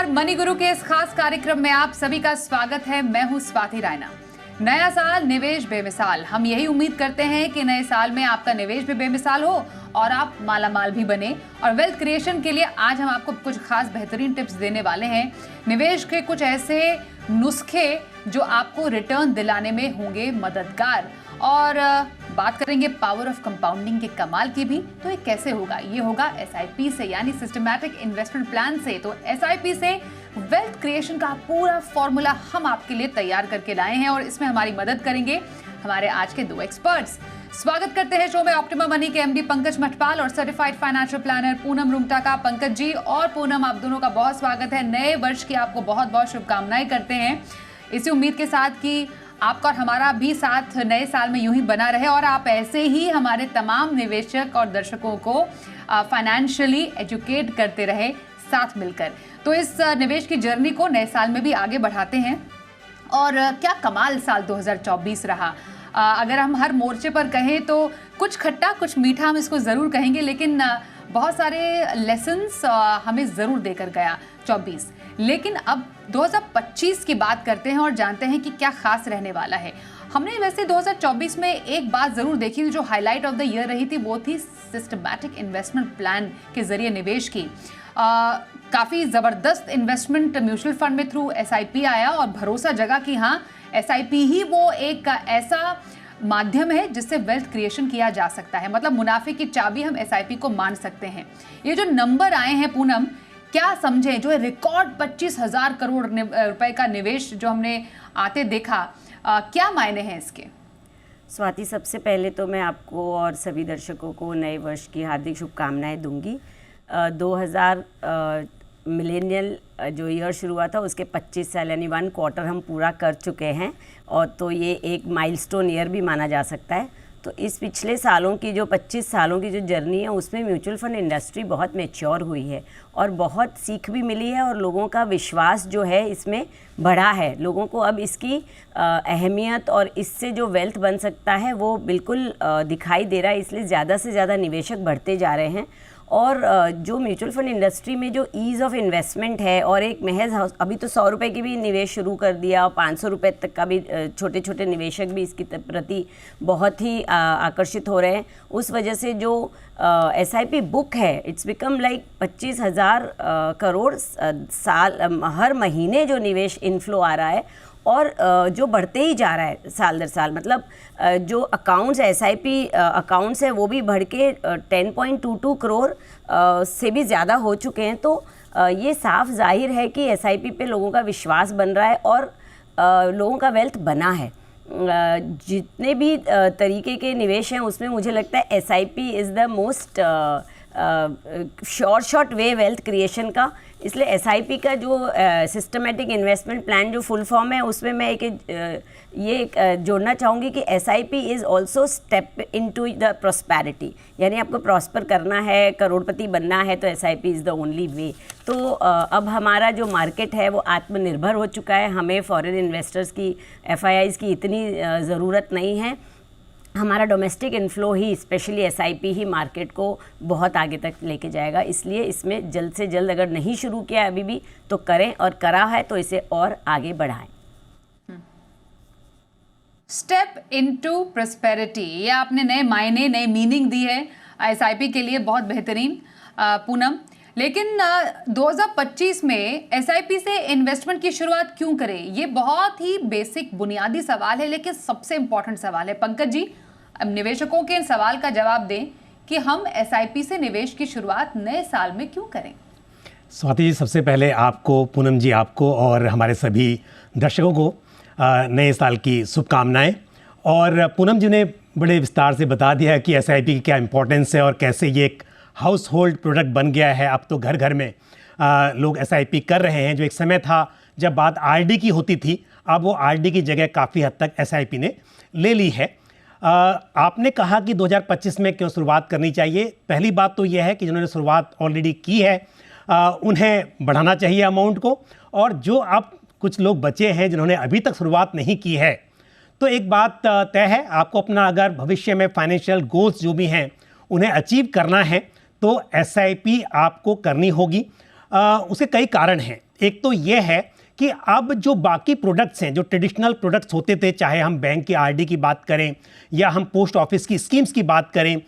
नमस्कार, मनी गुरु के इस खास कार्यक्रम में आप सभी का स्वागत है। मैं हूं स्वाति रायना। नया साल, निवेश बेमिसाल। हम यही उम्मीद करते हैं कि नए साल में आपका निवेश भी बेमिसाल हो और आप मालामाल भी बने। और वेल्थ क्रिएशन के लिए आज हम आपको कुछ खास बेहतरीन टिप्स देने वाले हैं। निवेश के कुछ ऐसे नुस्खे जो आपको रिटर्न दिलाने में होंगे मददगार। और बात करेंगे पावर ऑफ कंपाउंडिंग के कमाल की भी। तो ये कैसे होगा? ये होगा एसआईपी से, यानी सिस्टमैटिक इन्वेस्टमेंट प्लान से। तो एसआईपी से वेल्थ क्रिएशन का पूरा फॉर्मूला हम आपके लिए तैयार करके लाए हैं और इसमें हमारी मदद करेंगे हमारे आज के दो एक्सपर्ट्स। स्वागत करते हैं शो में ऑप्टिमा मनी के एमडी पंकज मठपाल और certified financial planner Poonam Rungta का। पंकज जी और पूनम, आप दोनों का बहुत स्वागत है। नए वर्ष की आपको बहुत बहुत शुभकामनाएं करते हैं, इसी उम्मीद के साथ कि आपका और हमारा भी साथ नए साल में यूं ही बना रहे और आप ऐसे ही हमारे तमाम निवेशक और दर्शकों को फाइनेंशियली एजुकेट करते रहे साथ मिलकर। तो इस निवेश की जर्नी को नए साल में भी आगे बढ़ाते हैं। और क्या कमाल साल 2024 रहा। अगर हम हर मोर्चे पर कहें तो कुछ खट्टा कुछ मीठा हम इसको ज़रूर कहेंगे, लेकिन बहुत सारे लेसन्स हमें ज़रूर देकर गया 24। लेकिन अब 2025 की बात करते हैं और जानते हैं कि क्या खास रहने वाला है। हमने वैसे 2024 में एक बात ज़रूर देखी थी जो हाईलाइट ऑफ द ईयर रही थी, वो थी सिस्टमैटिक इन्वेस्टमेंट प्लान के ज़रिए निवेश की। काफ़ी ज़बरदस्त इन्वेस्टमेंट म्यूचुअल फंड में थ्रू एसआईपी आया और भरोसा जगा कि हाँ, एसआईपी ही वो एक ऐसा माध्यम है जिससे वेल्थ क्रिएशन किया जा सकता है। मतलब मुनाफे की चाबी हम एसआईपी को मान सकते हैं। ये जो नंबर आए हैं पूनम, क्या समझें? जो रिकॉर्ड 25,000 करोड़ रुपए का निवेश जो हमने आते देखा, क्या मायने हैं इसके? स्वाति, सबसे पहले तो मैं आपको और सभी दर्शकों को नए वर्ष की हार्दिक शुभकामनाएं दूंगी। 2000 मिलेनियल जो ईयर शुरू हुआ था उसके 25 साल यानी 1 क्वार्टर हम पूरा कर चुके हैं, और तो ये एक माइलस्टोन ईयर भी माना जा सकता है। तो इस पिछले सालों की जो 25 सालों की जो जर्नी है उसमें म्यूचुअल फंड इंडस्ट्री बहुत मैच्योर हुई है और बहुत सीख भी मिली है और लोगों का विश्वास जो है इसमें बढ़ा है। लोगों को अब इसकी अहमियत और इससे जो वेल्थ बन सकता है वो बिल्कुल दिखाई दे रहा है, इसलिए ज़्यादा से ज़्यादा निवेशक बढ़ते जा रहे हैं। और जो म्यूचुअल फंड इंडस्ट्री में जो ईज़ ऑफ इन्वेस्टमेंट है और एक महज अभी तो 100 रुपये की भी निवेश शुरू कर दिया और 500 रुपये तक का भी छोटे छोटे निवेशक भी इसकी प्रति बहुत ही आकर्षित हो रहे हैं। उस वजह से जो एसआईपी बुक है, इट्स बिकम लाइक 25,000 करोड़ साल हर महीने जो निवेश इनफ्लो आ रहा है और जो बढ़ते ही जा रहा है साल दर साल। मतलब जो अकाउंट्स एसआईपी अकाउंट्स है वो भी बढ़ के 10.22 करोड़ से भी ज़्यादा हो चुके हैं। तो ये साफ जाहिर है कि एसआईपी पे लोगों का विश्वास बन रहा है और लोगों का वेल्थ बना है। जितने भी तरीके के निवेश हैं उसमें मुझे लगता है SIP is the most short way wealth creation का। इसलिए एसआईपी का जो सिस्टमेटिक इन्वेस्टमेंट प्लान जो फुल फॉर्म है उसमें मैं ये जोड़ना चाहूँगी कि SIP is also step into the prosperity. यानी आपको प्रॉस्पर करना है, करोड़पति बनना है तो SIP is the only way. तो अब हमारा जो मार्केट है वो आत्मनिर्भर हो चुका है। हमें फॉरेन इन्वेस्टर्स की, एफआईआईज़ की इतनी ज़रूरत नहीं है। हमारा डोमेस्टिक इनफ्लो ही, स्पेशली एसआईपी ही मार्केट को बहुत आगे तक लेके जाएगा। इसलिए इसमें जल्द से जल्द अगर नहीं शुरू किया है अभी भी तो करें, और करा है तो इसे और आगे बढ़ाएं। स्टेप इनटू प्रॉस्पेरिटी, ये आपने नए मायने, नए मीनिंग दी है एसआईपी के लिए, बहुत बेहतरीन पूनम। लेकिन 2025 में एसआईपी से इन्वेस्टमेंट की शुरुआत क्यों करें? ये बहुत ही बेसिक बुनियादी सवाल है, लेकिन सबसे इंपॉर्टेंट सवाल है। पंकज जी, अब निवेशकों के सवाल का जवाब दें कि हम एसआईपी से निवेश की शुरुआत नए साल में क्यों करें? स्वाति जी, सबसे पहले आपको, पूनम जी आपको और हमारे सभी दर्शकों को नए साल की शुभकामनाएं। और पूनम जी ने बड़े विस्तार से बता दिया है कि एसआईपी की क्या इंपॉर्टेंस है और कैसे ये एक हाउस होल्ड प्रोडक्ट बन गया है। अब तो घर घर में लोग एसआईपी कर रहे हैं। जो एक समय था जब बात आरडी की होती थी, अब वो आरडी की जगह काफ़ी हद तक एसआईपी ने ले ली है। आपने कहा कि 2025 में क्यों शुरुआत करनी चाहिए। पहली बात तो यह है कि जिन्होंने शुरुआत ऑलरेडी की है उन्हें बढ़ाना चाहिए अमाउंट को, और जो अब कुछ लोग बचे हैं जिन्होंने अभी तक शुरुआत नहीं की है, तो एक बात तय है, आपको अपना अगर भविष्य में फाइनेंशियल गोल्स जो भी हैं उन्हें अचीव करना है तो एसआईपी आपको करनी होगी। उसके कई कारण हैं। एक तो ये है कि अब जो बाकी प्रोडक्ट्स हैं, जो ट्रेडिशनल प्रोडक्ट्स होते थे, चाहे हम बैंक की आरडी की बात करें या हम पोस्ट ऑफिस की स्कीम्स की बात करें,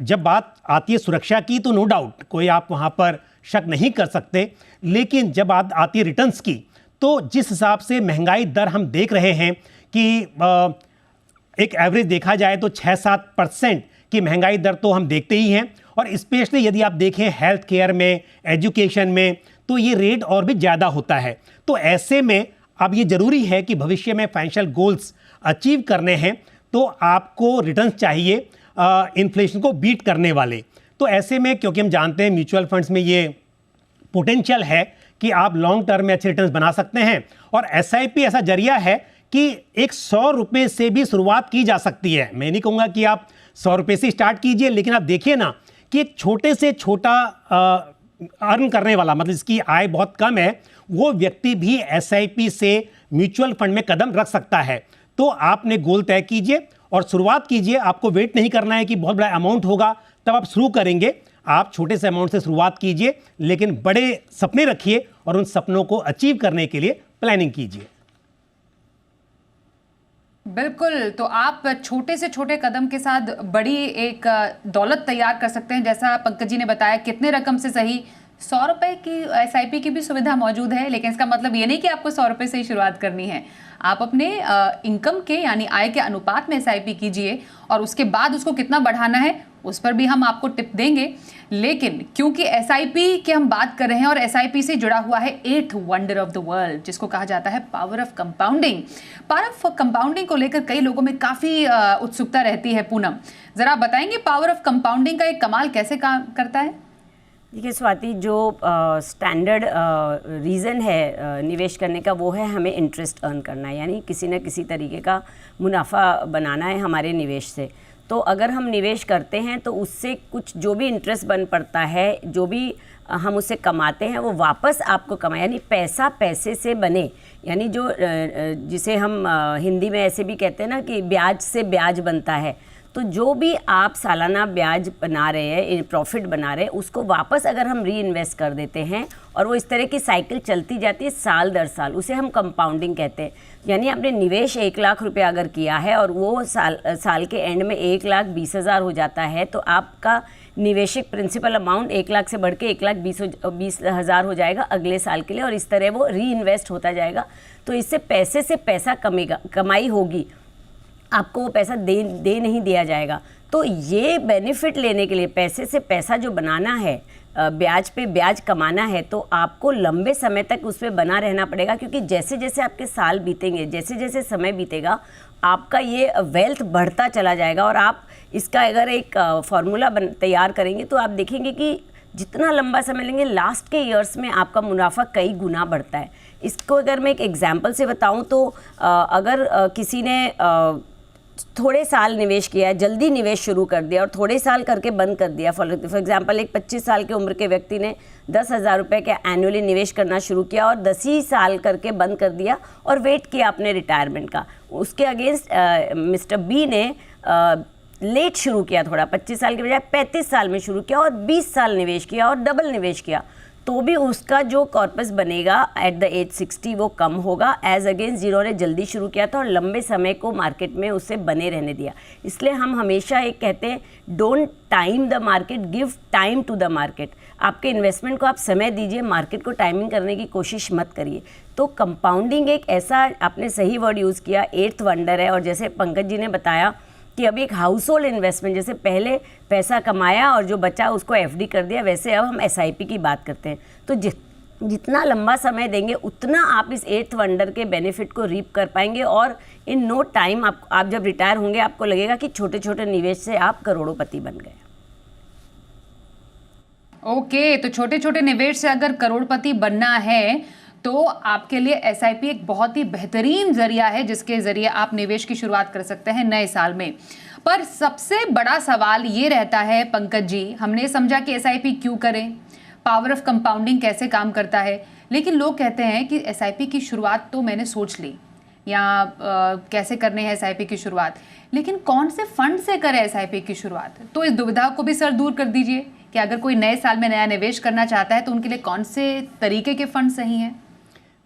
जब बात आती है सुरक्षा की तो नो डाउट कोई आप वहाँ पर शक नहीं कर सकते। लेकिन जब बात आती है रिटर्न्स की, तो जिस हिसाब से महंगाई दर हम देख रहे हैं कि एक एवरेज देखा जाए तो 6-7% की महंगाई दर तो हम देखते ही हैं, और स्पेशली यदि आप देखें हेल्थ केयर में, एजुकेशन में, तो ये रेट और भी ज़्यादा होता है। तो ऐसे में अब ये ज़रूरी है कि भविष्य में फाइनेंशियल गोल्स अचीव करने हैं तो आपको रिटर्न्स चाहिए इन्फ्लेशन को बीट करने वाले। तो ऐसे में क्योंकि हम जानते हैं म्यूचुअल फंड्स में ये पोटेंशियल है कि आप लॉन्ग टर्म में अच्छे रिटर्न्स बना सकते हैं, और एसआईपी ऐसा जरिया है कि एक 100 रुपये से भी शुरुआत की जा सकती है। मैं नहीं कहूँगा कि आप 100 रुपये से स्टार्ट कीजिए, लेकिन आप देखिए ना कि एक छोटे से छोटा अर्न करने वाला, मतलब इसकी आय बहुत कम है, वो व्यक्ति भी एसआईपी से म्यूचुअल फंड में कदम रख सकता है। तो आपने गोल तय कीजिए और शुरुआत कीजिए। आपको वेट नहीं करना है कि बहुत बड़ा अमाउंट होगा तब आप शुरू करेंगे। आप छोटे से अमाउंट से शुरुआत कीजिए, लेकिन बड़े सपने रखिए और उन सपनों को अचीव करने के लिए प्लानिंग कीजिए। बिल्कुल, तो आप छोटे से छोटे कदम के साथ बड़ी एक दौलत तैयार कर सकते हैं। जैसा पंकज जी ने बताया, कितने रकम से सही, 100 रुपए की एसआईपी की भी सुविधा मौजूद है, लेकिन इसका मतलब ये नहीं कि आपको 100 रुपए से ही शुरुआत करनी है। आप अपने इनकम के यानी आय के अनुपात में एसआईपी कीजिए, और उसके बाद उसको कितना बढ़ाना है उस पर भी हम आपको टिप देंगे। लेकिन क्योंकि एसआईपी की हम बात कर रहे हैं और एसआईपी से जुड़ा हुआ है 8th wonder of the world, जिसको कहा जाता है power of compounding. Power of compounding को लेकर कई लोगों में काफ़ी उत्सुकता रहती है। पूनम, ज़रा बताएंगे पावर ऑफ कंपाउंडिंग का एक कमाल कैसे काम करता है? देखिए स्वाति, जो स्टैंडर्ड रीज़न है निवेश करने का, वो है हमें इंटरेस्ट अर्न करना है, यानी किसी न किसी तरीके का मुनाफा बनाना है हमारे निवेश से। तो अगर हम निवेश करते हैं तो उससे कुछ जो भी इंटरेस्ट बन पड़ता है, जो भी हम उससे कमाते हैं, वो वापस आपको कमाए, यानी पैसा पैसे से बने। यानी जो जिसे हम हिंदी में ऐसे भी कहते हैं ना कि ब्याज से ब्याज बनता है। तो जो भी आप सालाना ब्याज बना रहे हैं, प्रॉफिट बना रहे हैं, उसको वापस अगर हम री इन्वेस्ट कर देते हैं और वो इस तरह की साइकिल चलती जाती है साल दर साल, उसे हम कंपाउंडिंग कहते हैं। यानी आपने निवेश 1 लाख रुपए अगर किया है और वो साल के एंड में 1,20,000 हो जाता है, तो आपका निवेशित प्रिंसिपल अमाउंट 1 लाख से बढ़ के 1,20,000 हो जाएगा अगले साल के लिए, और इस तरह वो री इन्वेस्ट होता जाएगा। तो इससे पैसे से पैसा कमाई होगी, आपको वो पैसा दे नहीं दिया जाएगा। तो ये बेनिफिट लेने के लिए, पैसे से पैसा जो बनाना है, ब्याज पे ब्याज कमाना है, तो आपको लंबे समय तक उस पर बना रहना पड़ेगा। क्योंकि जैसे जैसे आपके साल बीतेंगे, जैसे जैसे समय बीतेगा, आपका ये वेल्थ बढ़ता चला जाएगा। और आप इसका अगर एक फार्मूला तैयार करेंगे तो आप देखेंगे कि जितना लंबा समय लेंगे, लास्ट के ईयर्स में आपका मुनाफा कई गुना बढ़ता है। इसको अगर मैं एक एग्जाम्पल से बताऊँ तो अगर किसी ने थोड़े साल निवेश किया है, जल्दी निवेश शुरू कर दिया और थोड़े साल करके बंद कर दिया, फॉर एग्जांपल एक 25 साल की उम्र के व्यक्ति ने 10,000 रुपये के एनुअली निवेश करना शुरू किया और 10 ही साल करके बंद कर दिया और वेट किया अपने रिटायरमेंट का। उसके अगेंस्ट मिस्टर बी ने लेट शुरू किया, थोड़ा 25 साल के बजाय 35 साल में शुरू किया और 20 साल निवेश किया और डबल निवेश किया, तो भी उसका जो कॉर्पस बनेगा एट द एज 60 वो कम होगा एज अगेंस्ट जिन्होंने जल्दी शुरू किया था और लंबे समय को मार्केट में उससे बने रहने दिया। इसलिए हम हमेशा एक कहते हैं, don't time the market, give time to the market. आपके इन्वेस्टमेंट को आप समय दीजिए, मार्केट को टाइमिंग करने की कोशिश मत करिए। तो कंपाउंडिंग एक ऐसा, आपने सही वर्ड यूज़ किया, 8th वंडर है। और जैसे पंकज जी ने बताया कि अब एक हाउस होल्ड इन्वेस्टमेंट, जैसे पहले पैसा कमाया और जो बचा उसको एफडी कर दिया, वैसे अब हम एसआईपी की बात करते हैं। तो जितना लंबा समय देंगे उतना आप इस 8th वंडर के बेनिफिट को रीप कर पाएंगे और इन नो टाइम आप जब रिटायर होंगे आपको लगेगा कि छोटे छोटे निवेश से आप करोड़ोपति बन गए। ओके, तो छोटे छोटे निवेश से अगर करोड़पति बनना है तो आपके लिए एसआईपी एक बहुत ही बेहतरीन जरिया है जिसके जरिए आप निवेश की शुरुआत कर सकते हैं नए साल में। पर सबसे बड़ा सवाल ये रहता है पंकज जी, हमने समझा कि एसआईपी क्यों करें, पावर ऑफ कंपाउंडिंग कैसे काम करता है, लेकिन लोग कहते हैं कि एसआईपी की शुरुआत तो मैंने सोच ली, या कैसे करने हैं एसआईपी की शुरुआत, लेकिन कौन से फंड से करें एसआईपी की शुरुआत? तो इस दुविधा को भी सर दूर कर दीजिए कि अगर कोई नए साल में नया निवेश करना चाहता है तो उनके लिए कौन से तरीके के फंड सही हैं?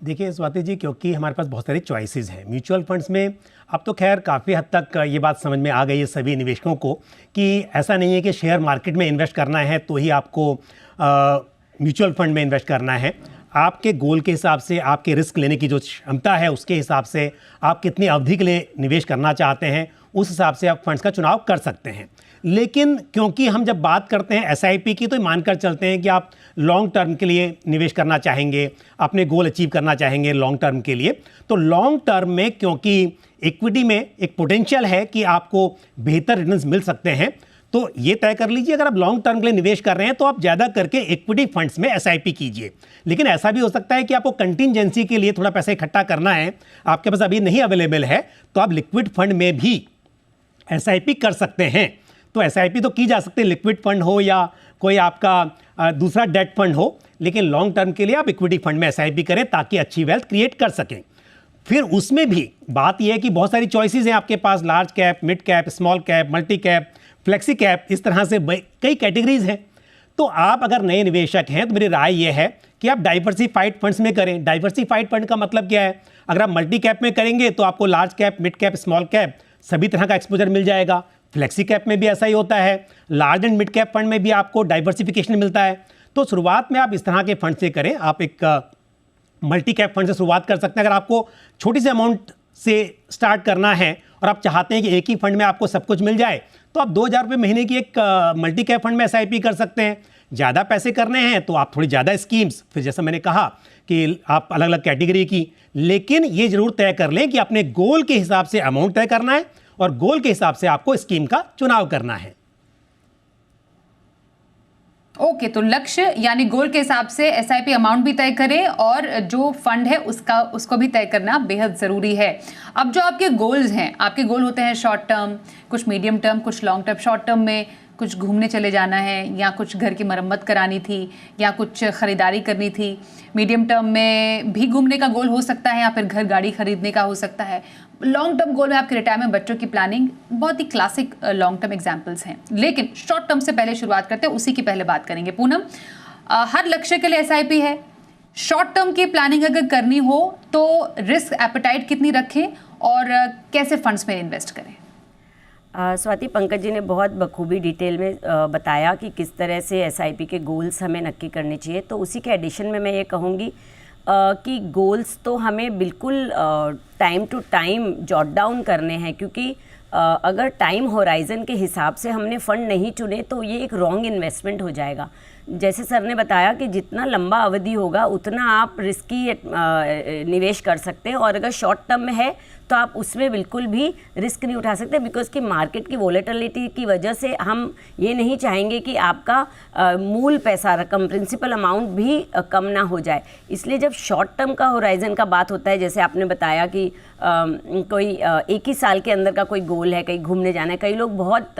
देखिए स्वाति जी, क्योंकि हमारे पास बहुत सारी चॉइसेस हैं म्यूचुअल फंड्स में। अब तो खैर काफ़ी हद तक ये बात समझ में आ गई है सभी निवेशकों को कि ऐसा नहीं है कि शेयर मार्केट में इन्वेस्ट करना है तो ही आपको म्यूचुअल फंड में इन्वेस्ट करना है। आपके गोल के हिसाब से, आपके रिस्क लेने की जो क्षमता है उसके हिसाब से, आप कितनी अवधि के लिए निवेश करना चाहते हैं उस हिसाब से आप फंड्स का चुनाव कर सकते हैं। लेकिन क्योंकि हम जब बात करते हैं एसआईपी की तो मानकर चलते हैं कि आप लॉन्ग टर्म के लिए निवेश करना चाहेंगे, अपने गोल अचीव करना चाहेंगे लॉन्ग टर्म के लिए। तो लॉन्ग टर्म में क्योंकि इक्विटी में एक पोटेंशियल है कि आपको बेहतर रिटर्न्स मिल सकते हैं, तो ये तय कर लीजिए अगर आप लॉन्ग टर्म के लिए निवेश कर रहे हैं तो आप ज़्यादा करके इक्विटी फंड्स में एसआईपी कीजिए। लेकिन ऐसा भी हो सकता है कि आपको कंटिंजेंसी के लिए थोड़ा पैसा इकट्ठा करना है, आपके पास अभी नहीं अवेलेबल है, तो आप लिक्विड फंड में भी एसआईपी कर सकते हैं। तो एसआईपी तो की जा सकती है, लिक्विड फंड हो या कोई आपका दूसरा डेट फंड हो, लेकिन लॉन्ग टर्म के लिए आप इक्विटी फंड में एसआईपी करें ताकि अच्छी वेल्थ क्रिएट कर सकें। फिर उसमें भी बात यह है कि बहुत सारी चॉइसेस हैं आपके पास, large cap, mid cap, small cap, multi cap, flexi cap, इस तरह से कई कैटेगरीज हैं। तो आप अगर नए निवेशक हैं तो मेरी राय यह है कि आप डाइवर्सिफाइड फंड्स में करें। डाइवर्सिफाइड फंड का मतलब क्या है? अगर आप मल्टी कैप में करेंगे तो आपको large cap, mid cap, small cap सभी तरह का एक्सपोजर मिल जाएगा। फ्लेक्सी कैप में भी ऐसा ही होता है। Large and mid cap fund में भी आपको डाइवर्सिफिकेशन मिलता है। तो शुरुआत में आप इस तरह के फंड से करें। आप एक मल्टी कैप फंड से शुरुआत कर सकते हैं। अगर आपको छोटी सी अमाउंट से स्टार्ट करना है और आप चाहते हैं कि एक ही फंड में आपको सब कुछ मिल जाए, तो आप 2,000 रुपये महीने की एक मल्टी कैप फंड में एसआईपी कर सकते हैं। ज़्यादा पैसे करने हैं तो आप थोड़ी ज़्यादा स्कीम्स, फिर जैसा मैंने कहा कि आप अलग अलग कैटेगरी की, लेकिन ये ज़रूर तय कर लें कि अपने गोल के हिसाब से अमाउंट तय करना है और गोल के हिसाब से आपको स्कीम का चुनाव करना है। ओके, तो लक्ष्य यानी गोल के हिसाब से एसआईपी अमाउंट भी तय करें और जो फंड है उसको भी तय करना बेहद ज़रूरी है। अब जो आपके गोल्स हैं, आपके गोल होते हैं शॉर्ट टर्म, कुछ मीडियम टर्म, कुछ लॉन्ग टर्म। शॉर्ट टर्म में कुछ घूमने चले जाना है या कुछ घर की मरम्मत करानी थी या कुछ ख़रीदारी करनी थी। मीडियम टर्म में भी घूमने का गोल हो सकता है या फिर घर गाड़ी खरीदने का हो सकता है। लॉन्ग टर्म गोल में आपके रिटायरमेंट, बच्चों की प्लानिंग, बहुत ही क्लासिक लॉन्ग टर्म एग्जांपल्स हैं। लेकिन शॉर्ट टर्म से पहले शुरुआत करते हैं, उसी की पहले बात करेंगे। पूनम, हर लक्ष्य के लिए एसआईपी है। शॉर्ट टर्म की प्लानिंग अगर करनी हो तो रिस्क एपेटाइट कितनी रखें और कैसे फंड्स में इन्वेस्ट करें? स्वाति, पंकज जी ने बहुत बखूबी डिटेल में बताया कि किस तरह से एसआईपी के गोल्स हमें नक्की करने चाहिए। तो उसी के एडिशन में मैं ये कहूँगी कि गोल्स तो हमें बिल्कुल time to time jot down करने हैं, क्योंकि अगर टाइम होराइज़न के हिसाब से हमने फ़ंड नहीं चुने तो ये एक रॉन्ग इन्वेस्टमेंट हो जाएगा। जैसे सर ने बताया कि जितना लंबा अवधि होगा उतना आप रिस्की निवेश कर सकते हैं, और अगर शॉर्ट टर्म में है तो आप उसमें बिल्कुल भी रिस्क नहीं उठा सकते, बिकॉज़ कि मार्केट की वॉलेटिलिटी की वजह से हम ये नहीं चाहेंगे कि आपका मूल पैसा, रकम, प्रिंसिपल अमाउंट भी कम ना हो जाए। इसलिए जब शॉर्ट टर्म का होराइज़न का बात होता है, जैसे आपने बताया कि कोई एक ही साल के अंदर का कोई गोल है, कहीं घूमने जाना है, कई लोग बहुत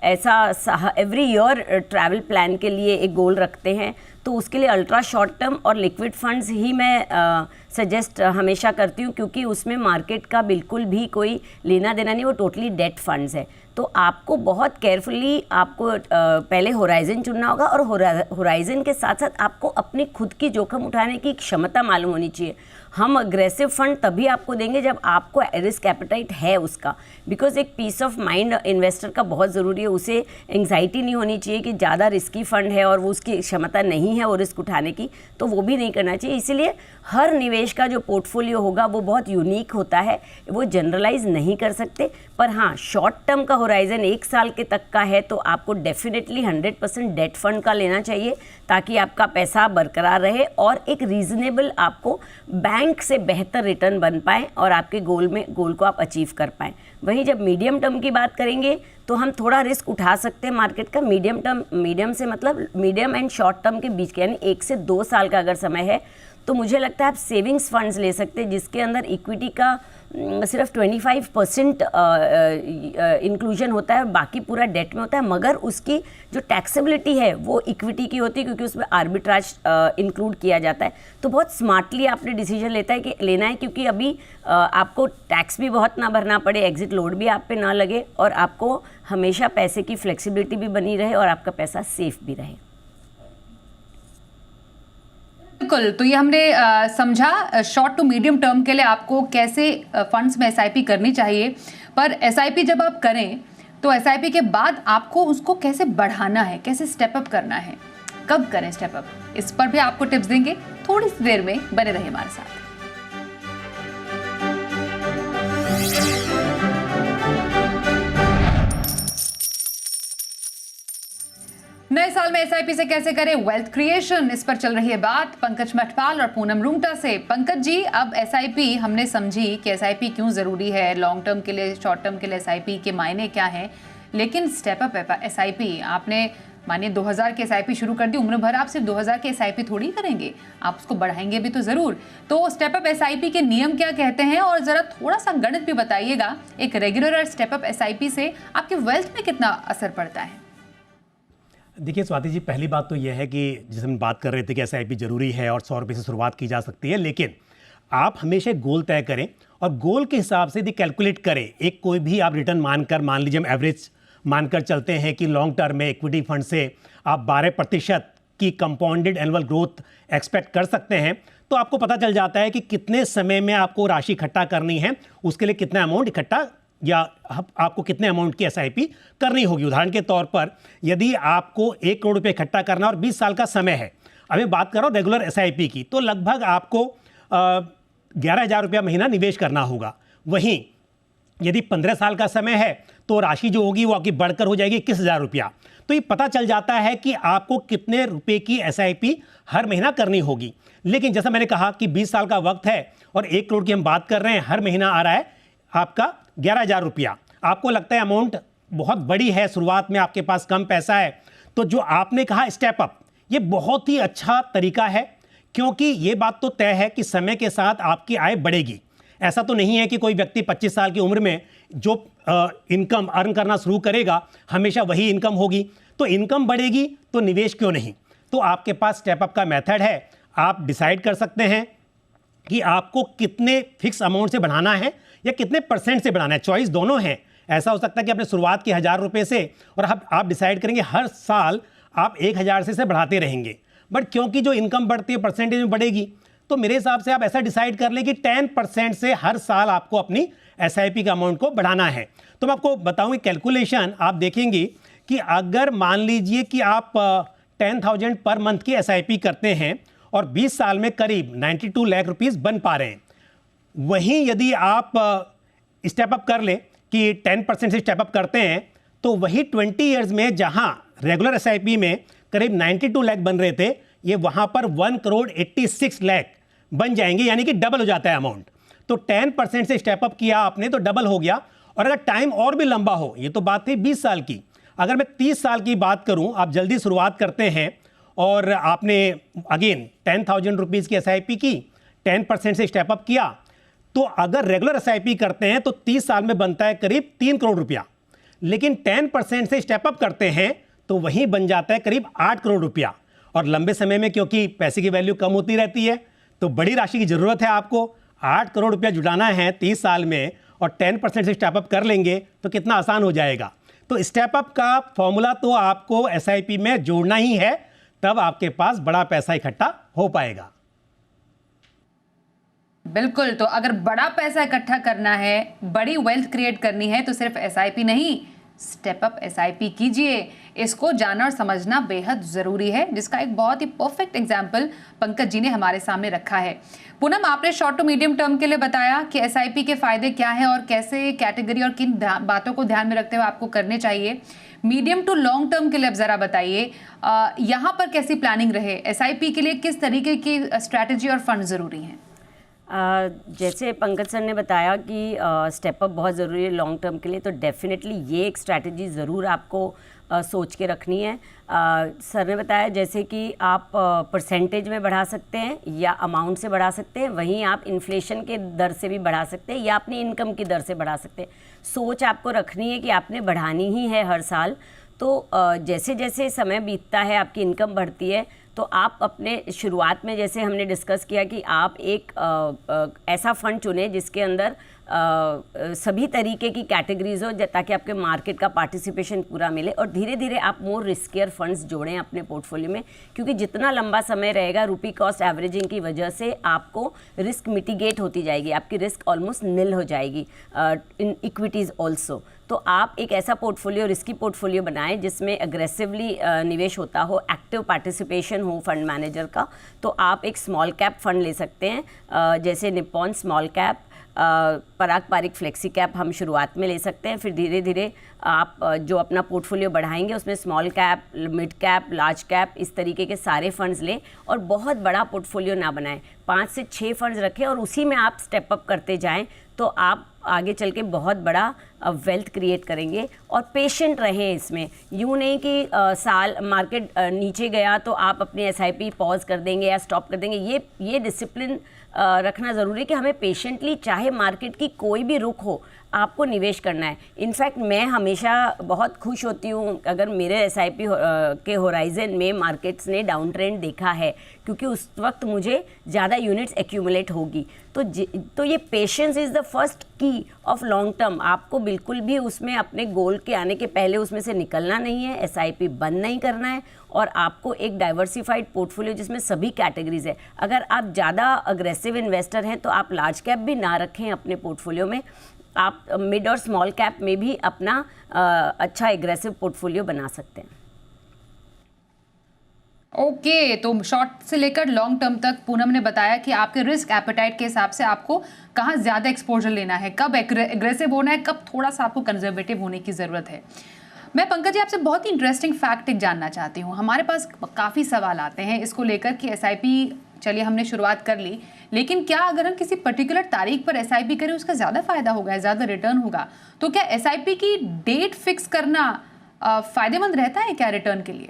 ऐसा एवरी ईयर ट्रैवल प्लान के लिए एक गोल रखते हैं, तो उसके लिए अल्ट्रा शॉर्ट टर्म और लिक्विड फंड्स ही मैं सजेस्ट हमेशा करती हूँ, क्योंकि उसमें मार्केट का बिल्कुल भी कोई लेना देना नहीं, वो टोटली डेट फंड्स है। तो आपको बहुत केयरफुली आपको पहले होराइज़न चुनना होगा, और होराइज़न के साथ साथ आपको अपनी खुद की जोखिम उठाने की क्षमता मालूम होनी चाहिए। हम अग्रेसिव फंड तभी आपको देंगे जब आपको रिस्क एपेटाइट है उसका, बिकॉज एक पीस ऑफ माइंड इन्वेस्टर का बहुत ज़रूरी है। उसे एंग्जाइटी नहीं होनी चाहिए कि ज़्यादा रिस्की फंड है और वो उसकी क्षमता नहीं है वो रिस्क उठाने की, तो वो भी नहीं करना चाहिए। इसीलिए हर निवेश का जो पोर्टफोलियो होगा वो बहुत यूनिक होता है, वो जनरलाइज नहीं कर सकते। पर हाँ, शॉर्ट टर्म का होराइज़न 1 साल के तक का है तो आपको डेफिनेटली 100% डेट फंड का लेना चाहिए, ताकि आपका पैसा बरकरार रहे और एक रीज़नेबल आपको बैंक से बेहतर रिटर्न बन पाए और आपके गोल को आप अचीव कर पाएँ। वहीं जब मीडियम टर्म की बात करेंगे तो हम थोड़ा रिस्क उठा सकते हैं मार्केट का। मीडियम से मतलब मीडियम एंड शॉर्ट टर्म के बीच के, यानी 1 से 2 साल का अगर समय है तो मुझे लगता है आप सेविंग्स फंड्स ले सकते हैं जिसके अंदर इक्विटी का सिर्फ 25% इंक्लूजन होता है, बाकी पूरा डेट में होता है, मगर उसकी जो टैक्सेबिलिटी है वो इक्विटी की होती है क्योंकि उसमें आर्बिट्राज इंक्लूड किया जाता है। तो बहुत स्मार्टली आपने डिसीजन लेना है क्योंकि अभी आपको टैक्स भी बहुत ना भरना पड़े, एग्जिट लोड भी आप पे ना लगे और आपको हमेशा पैसे की फ्लेक्सिबिलिटी भी बनी रहे और आपका पैसा सेफ भी रहे। बिल्कुल, तो ये हमने समझा शॉर्ट टू मीडियम टर्म के लिए आपको कैसे फंड्स में एसआईपी करनी चाहिए, पर एसआईपी जब आप करें तो एसआईपी के बाद आपको उसको कैसे बढ़ाना है, कैसे स्टेप अप करना है, कब करें स्टेप अप, इस पर भी आपको टिप्स देंगे। थोड़ी सी देर में बने रहिए हमारे साथ। नए साल में एसआईपी से कैसे करें वेल्थ क्रिएशन, इस पर चल रही है बात पंकज मठपाल और पूनम रूंगटा से। पंकज जी, अब एसआईपी हमने समझी कि एसआईपी क्यों जरूरी है, लॉन्ग टर्म के लिए, शॉर्ट टर्म के लिए एसआईपी के मायने क्या हैं, लेकिन स्टेप अप एसआईपी आपने मानिए 2000 की एसआईपी शुरू कर दी, उम्र भर आप सिर्फ 2000 की एसआईपी थोड़ी करेंगे, आप उसको बढ़ाएंगे भी तो जरूर। तो स्टेप अप एसआईपी के नियम क्या कहते हैं और जरा थोड़ा सा गणित भी बताइएगा, एक रेगुलर और स्टेप अप एसआईपी से आपके वेल्थ में कितना असर पड़ता है। देखिए स्वाति जी, पहली बात तो यह है कि जैसे हम बात कर रहे थे कि एसआईपी ज़रूरी है और 100 रुपये से शुरुआत की जा सकती है, लेकिन आप हमेशा गोल तय करें और गोल के हिसाब से यदि कैलकुलेट करें, एक कोई भी आप रिटर्न मानकर, मान लीजिए हम एवरेज मानकर चलते हैं कि लॉन्ग टर्म में इक्विटी फंड से आप 12% की कंपाउंडेड एनुअल ग्रोथ एक्सपेक्ट कर सकते हैं, तो आपको पता चल जाता है कि कितने समय में आपको राशि इकट्ठा करनी है, उसके लिए कितना अमाउंट इकट्ठा या आपको कितने अमाउंट की एसआईपी करनी होगी। उदाहरण के तौर पर यदि आपको 1 करोड़ रुपए इकट्ठा करना और 20 साल का समय है, अभी बात कर रहा हूँ रेगुलर एसआईपी की, तो लगभग आपको 11,000 रुपया महीना निवेश करना होगा। वहीं यदि 15 साल का समय है तो राशि जो होगी वो आपकी बढ़कर हो जाएगी 21,000 रुपया। तो ये पता चल जाता है कि आपको कितने रुपए की एसआईपी हर महीना करनी होगी। लेकिन जैसा मैंने कहा कि 20 साल का वक्त है और 1 करोड़ की हम बात कर रहे हैं, हर महीना आ रहा है आपका 11,000 रुपया। आपको लगता है अमाउंट बहुत बड़ी है, शुरुआत में आपके पास कम पैसा है, तो जो आपने कहा स्टेप अप, ये बहुत ही अच्छा तरीका है, क्योंकि ये बात तो तय है कि समय के साथ आपकी आय बढ़ेगी। ऐसा तो नहीं है कि कोई व्यक्ति 25 साल की उम्र में जो इनकम अर्न करना शुरू करेगा हमेशा वही इनकम होगी। तो इनकम बढ़ेगी तो निवेश क्यों नहीं। तो आपके पास स्टेप अप का मेथड है, आप डिसाइड कर सकते हैं कि आपको कितने फिक्स अमाउंट से बढ़ाना है या कितने परसेंट से बढ़ाना है। चॉइस दोनों है। ऐसा हो सकता है कि आपने शुरुआत की 1,000 रुपये से और आप डिसाइड करेंगे हर साल आप 1,000 से बढ़ाते रहेंगे, बट क्योंकि जो इनकम बढ़ती है परसेंटेज में बढ़ेगी, तो मेरे हिसाब से आप ऐसा डिसाइड कर लें कि 10% से हर साल आपको अपनी एसआईपी का अमाउंट को बढ़ाना है। तो मैं आपको बताऊँ कैलकुलेशन, आप देखेंगे कि अगर मान लीजिए कि आप 10,000 पर मंथ की एसआईपी करते हैं और 20 साल में करीब 92 लाख रुपीस बन पा रहे हैं, वहीं यदि आप स्टेप अप कर ले कि 10% से स्टेप अप करते हैं, तो वही 20 इयर्स में जहां रेगुलर एसआईपी में करीब 92 लाख बन रहे थे, ये वहां पर 1 करोड़ 86 लाख बन जाएंगे, यानी कि डबल हो जाता है अमाउंट। तो 10% से स्टेप अप किया आपने तो डबल हो गया। और अगर टाइम और भी लंबा हो, ये तो बात थी 20 साल की, अगर मैं 30 साल की बात करूं, आप जल्दी शुरुआत करते हैं और आपने अगेन 10,000 रुपीज़ की एसआईपी की, 10% से स्टेप अप किया, तो अगर रेगुलर एसआईपी करते हैं तो 30 साल में बनता है करीब 3 करोड़ रुपया। लेकिन 10% से स्टेप अप करते हैं तो वहीं बन जाता है करीब 8 करोड़ रुपया। और लंबे समय में क्योंकि पैसे की वैल्यू कम होती रहती है, तो बड़ी राशि की ज़रूरत है आपको। 8 करोड़ रुपया जुटाना है 30 साल में और 10% से स्टेप अप कर लेंगे तो कितना आसान हो जाएगा। तो स्टेप अप का फॉर्मूला तो आपको एसआईपी में जोड़ना ही है, तब आपके पास बड़ा पैसा इकट्ठा हो पाएगा। बिल्कुल, तो अगर बड़ा पैसा इकट्ठा करना है, बड़ी वेल्थ क्रिएट करनी है, तो सिर्फ एसआईपी नहीं, स्टेप अप एसआईपी कीजिए। इसको जानना और समझना बेहद जरूरी है, जिसका एक बहुत ही परफेक्ट एग्जांपल पंकज जी ने हमारे सामने रखा है। पूनम, आपने शॉर्ट टू मीडियम टर्म के लिए बताया कि एसआईपी के फायदे क्या हैं और कैसे कैटेगरी और किन बातों को ध्यान में रखते हुए आपको करने चाहिए। मीडियम टू लॉन्ग टर्म के लिए अब जरा बताइए, यहाँ पर कैसी प्लानिंग रहे, एसआईपी के लिए किस तरीके की स्ट्रैटेजी और फंड जरूरी हैं? जैसे पंकज सर ने बताया कि स्टेप अप बहुत ज़रूरी है लॉन्ग टर्म के लिए, तो डेफिनेटली ये एक स्ट्रैटेजी ज़रूर आपको सोच के रखनी है। सर ने बताया जैसे कि आप परसेंटेज में बढ़ा सकते हैं या अमाउंट से बढ़ा सकते हैं, वहीं आप इन्फ्लेशन के दर से भी बढ़ा सकते हैं या अपनी इनकम की दर से बढ़ा सकते हैं। सोच आपको रखनी है कि आपने बढ़ानी ही है हर साल। तो जैसे जैसे समय बीतता है, आपकी इनकम बढ़ती है, तो आप अपने शुरुआत में जैसे हमने डिस्कस किया कि आप एक ऐसा फंड चुनें जिसके अंदर सभी तरीके की कैटेगरीज हो, ताकि आपके मार्केट का पार्टिसिपेशन पूरा मिले, और धीरे धीरे आप मोर रिस्कियर फंड्स जोड़ें अपने पोर्टफोलियो में, क्योंकि जितना लंबा समय रहेगा रुपी कॉस्ट एवरेजिंग की वजह से आपको रिस्क मिटिगेट होती जाएगी, आपकी रिस्क ऑलमोस्ट निल हो जाएगी इन इक्विटीज़ ऑल्सो। तो आप एक ऐसा पोर्टफोलियो, रिस्की पोर्टफोलियो बनाएं जिसमें अग्रेसिवली निवेश होता हो, एक्टिव पार्टिसिपेशन हो फंड मैनेजर का। तो आप एक स्मॉल कैप फंड ले सकते हैं, जैसे निप्पॉन स्मॉल कैप, पराग पारिक फ्लेक्सी कैप हम शुरुआत में ले सकते हैं। फिर धीरे धीरे आप जो अपना पोर्टफोलियो बढ़ाएंगे उसमें small cap, mid cap, large cap, इस तरीके के सारे फंड्स लें, और बहुत बड़ा पोर्टफोलियो ना बनाएं, 5 से 6 फंड्स रखें और उसी में आप स्टेप अप करते जाएं, तो आप आगे चल के बहुत बड़ा वेल्थ क्रिएट करेंगे। और पेशेंट रहें इसमें, यूँ नहीं कि साल मार्केट नीचे गया तो आप अपनी एसआईपी पॉज कर देंगे या स्टॉप कर देंगे। ये डिसिप्लिन रखना ज़रूरी है कि हमें पेशेंटली, चाहे मार्केट की कोई भी रुख हो, आपको निवेश करना है। इनफैक्ट मैं हमेशा बहुत खुश होती हूँ अगर मेरे एसआईपी के होराइजन में मार्केट्स ने डाउन ट्रेंड देखा है, क्योंकि उस वक्त मुझे ज़्यादा यूनिट्स एक्यूमुलेट होगी। तो ये पेशेंस इज़ द फर्स्ट की ऑफ लॉन्ग टर्म। आपको बिल्कुल भी उसमें अपने गोल के आने के पहले उसमें से निकलना नहीं है, एसआईपी बंद नहीं करना है, और आपको एक डाइवर्सिफाइड पोर्टफोलियो जिसमें सभी कैटेगरीज है। अगर आप ज़्यादा अग्रेसिव इन्वेस्टर हैं तो आप लार्ज कैप भी ना रखें अपने पोर्टफोलियो में, आप मिड और स्मॉल कैप में भी अपना अच्छा एग्रेसिव पोर्टफोलियो बना सकते हैं। ओके, तो शॉर्ट से लेकर लॉन्ग टर्म तक पूनम ने बताया कि आपके रिस्क एपेटाइट के हिसाब से आपको कहाँ ज़्यादा एक्सपोजर लेना है, कब एग्रेसिव होना है, कब थोड़ा सा आपको कंजर्वेटिव होने की ज़रूरत है। मैं पंकज जी आपसे बहुत ही इंटरेस्टिंग फैक्ट एक जानना चाहती हूँ। हमारे पास काफ़ी सवाल आते हैं इसको लेकर कि एसआईपी, चलिए हमने शुरुआत कर ली, लेकिन क्या अगर हम किसी पर्टिकुलर तारीख पर एसआईपी करें उसका ज़्यादा फायदा होगा, ज़्यादा रिटर्न होगा? तो क्या एसआईपी की डेट फिक्स करना फ़ायदेमंद रहता है क्या रिटर्न के लिए?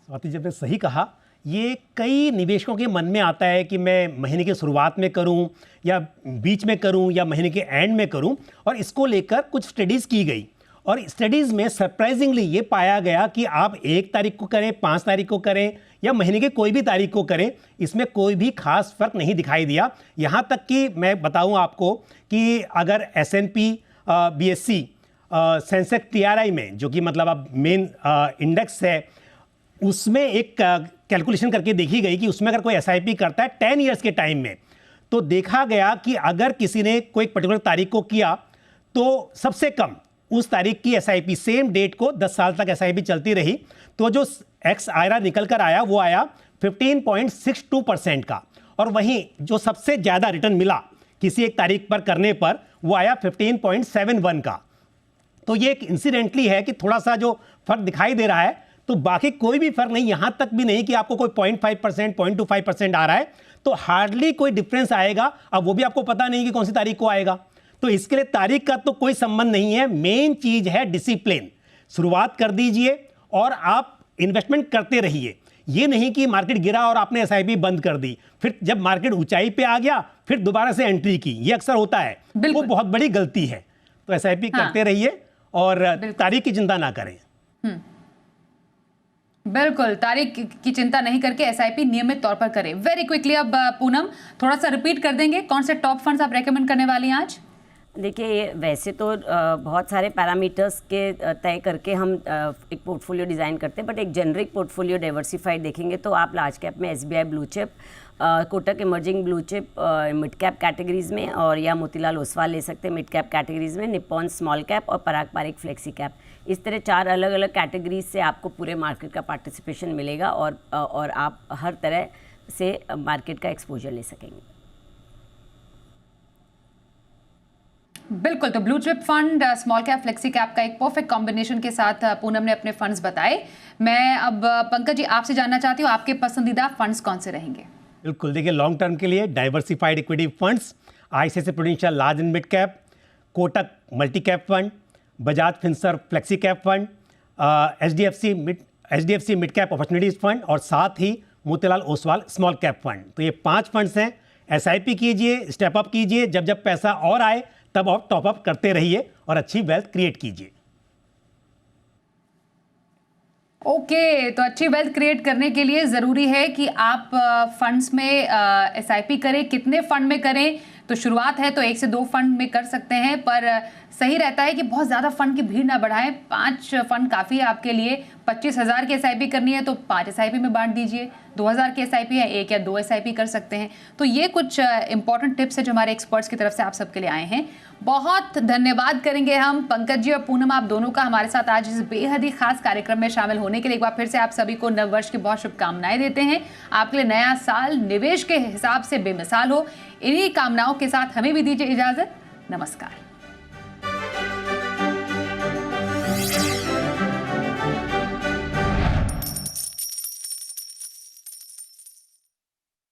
स्वाति, जब ने सही कहा, ये कई निवेशकों के मन में आता है कि मैं महीने की शुरुआत में करूं या बीच में करूं या महीने के एंड में करूं, और इसको लेकर कुछ स्टडीज़ की गई, और स्टडीज़ में सरप्राइजिंगली ये पाया गया कि आप 1 तारीख को करें, 5 तारीख को करें या महीने के कोई भी तारीख को करें, इसमें कोई भी खास फर्क नहीं दिखाई दिया। यहाँ तक कि मैं बताऊँ आपको कि अगर S&P BSE सेंसेक्स TRI में, जो कि मतलब अब मेन इंडेक्स है, उसमें एक कैलकुलेशन करके देखी गई कि उसमें अगर कोई एसआईपी करता है 10 ईयर्स के टाइम में, तो देखा गया कि अगर किसी ने कोई पर्टिकुलर तारीख को किया तो सबसे कम उस तारीख की एसआईपी, सेम डेट को 10 साल तक एसआईपी चलती रही, तो जो एक्स आयरा निकल कर आया वो आया 15.62% का, और वहीं जो सबसे ज़्यादा रिटर्न मिला किसी एक तारीख पर करने पर वो आया 15.71 का। तो ये एक इंसिडेंटली है कि थोड़ा सा जो फर्क दिखाई दे रहा है, तो बाकी कोई भी फर्क नहीं, यहाँ तक भी नहीं कि आपको कोई 0.5%, 0.25% आ रहा है, तो हार्डली कोई डिफरेंस आएगा। अब वो भी आपको पता नहीं कि कौन सी तारीख को आएगा, तो इसके लिए तारीख का तो कोई संबंध नहीं है। मेन चीज है डिसिप्लिन। शुरुआत कर दीजिए और आप इन्वेस्टमेंट करते रहिए। ये नहीं कि मार्केट गिरा और आपने एसआईपी बंद कर दी, फिर जब मार्केट ऊंचाई पे आ गया फिर दोबारा से एंट्री की, ये अक्सर होता है, वो बहुत बड़ी गलती है। तो एसआईपी करते रहिए और तारीख की चिंता ना करें। बिल्कुल, तारीख की चिंता नहीं करके एसआईपी नियमित तौर पर करें। वेरी क्विकली अब पूनम थोड़ा सा रिपीट कर देंगे, कौन से टॉप फंड्स आप रेकमेंड करने वाली हैं आज? देखिए, वैसे तो बहुत सारे पैरामीटर्स के तय करके हम एक पोर्टफोलियो डिज़ाइन करते हैं, बट एक जेनरिक पोर्टफोलियो डाइवर्सिफाइड देखेंगे तो आप लार्ज कैप में SBI blue chip, Kotak emerging blue chip mid cap categories में, और या मोतीलाल ओसवाल ले सकते हैं मिड कैप कैटेगरीज में, निप्पॉन स्मॉल कैप और पराग पारिक फ्लेक्सी कैप। इस तरह 4 अलग अलग कैटेगरीज से आपको पूरे मार्केट का पार्टिसिपेशन मिलेगा और आप हर तरह से मार्केट का एक्सपोजर ले सकेंगे। बिल्कुल, तो blue chip fund, small cap, flexi cap का एक परफेक्ट कॉम्बिनेशन के साथ पूनम ने अपने फंड्स बताए। मैं अब पंकज जी आपसे जानना चाहती हूँ, आपके पसंदीदा फंड्स कौन से रहेंगे? बिल्कुल, देखिए लॉन्ग टर्म के लिए diversified equity funds, ICICI prudential large and mid cap, Kotak multi cap fund, Bajaj Finserv flexi cap fund, HDFC mid cap opportunities fund और साथ ही Motilal Oswal small cap fund. तो ये 5 फंड्स हैं। एसआईपी कीजिए, स्टेप अप कीजिए, जब जब पैसा और आए तब आप टॉप अप करते रहिए और अच्छी वेल्थ क्रिएट कीजिए। ओके, तो अच्छी वेल्थ क्रिएट करने के लिए ज़रूरी है कि आप फंड्स में एसआईपी करें। कितने फंड में करें? तो शुरुआत है तो 1 से 2 फंड में कर सकते हैं, पर सही रहता है कि बहुत ज़्यादा फंड की भीड़ ना बढ़ाएं। 5 फंड काफ़ी है आपके लिए। 25,000 की एसआईपी करनी है तो 5 एसआईपी में बांट दीजिए। 2,000 की एसआईपी है, 1 या 2 एसआईपी कर सकते हैं। तो ये कुछ इंपॉर्टेंट टिप्स है जो हमारे एक्सपर्ट्स की तरफ से आप सबके लिए आए हैं। बहुत धन्यवाद करेंगे हम पंकज जी और पूनम, आप दोनों का हमारे साथ आज इस बेहद ही खास कार्यक्रम में शामिल होने के लिए। एक बार फिर से आप सभी को नव वर्ष की बहुत शुभकामनाएं देते हैं। आपके लिए नया साल निवेश के हिसाब से बेमिसाल हो। इन्हीं कामनाओं के साथ हमें भी दीजिए इजाजत। नमस्कार।